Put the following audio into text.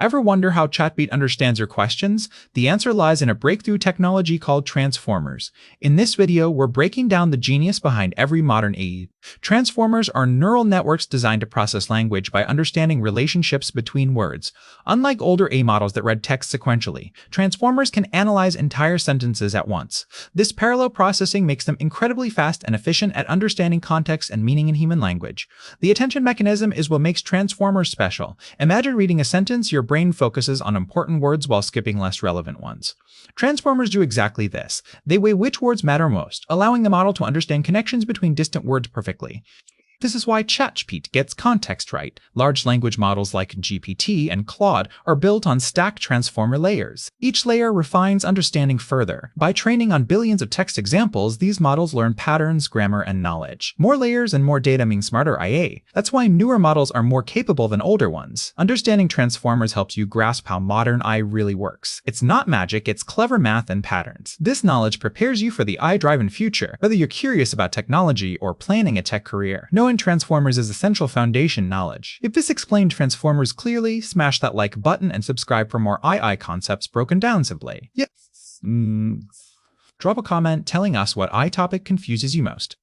Ever wonder how ChatGPT understands your questions? The answer lies in a breakthrough technology called transformers. In this video, we're breaking down the genius behind every modern AI. Transformers are neural networks designed to process language by understanding relationships between words. Unlike older AI models that read text sequentially, transformers can analyze entire sentences at once. This parallel processing makes them incredibly fast and efficient at understanding context and meaning in human language. The attention mechanism is what makes transformers special. Imagine reading a sentence, your brain focuses on important words while skipping less relevant ones. Transformers do exactly this. They weigh which words matter most, allowing the model to understand connections between distant words perfectly. This is why ChatGPT gets context right. Large language models like GPT and Claude are built on stacked transformer layers. Each layer refines understanding further. By training on billions of text examples, these models learn patterns, grammar, and knowledge. More layers and more data mean smarter IA. That's why newer models are more capable than older ones. Understanding transformers helps you grasp how modern AI really works. It's not magic, it's clever math and patterns. This knowledge prepares you for the AI-driven future, whether you're curious about technology or planning a tech career. Knowing transformers is essential foundation knowledge. If this explained transformers clearly, smash that like button and subscribe for more AI concepts broken down simply. Yes. Drop a comment telling us what AI topic confuses you most.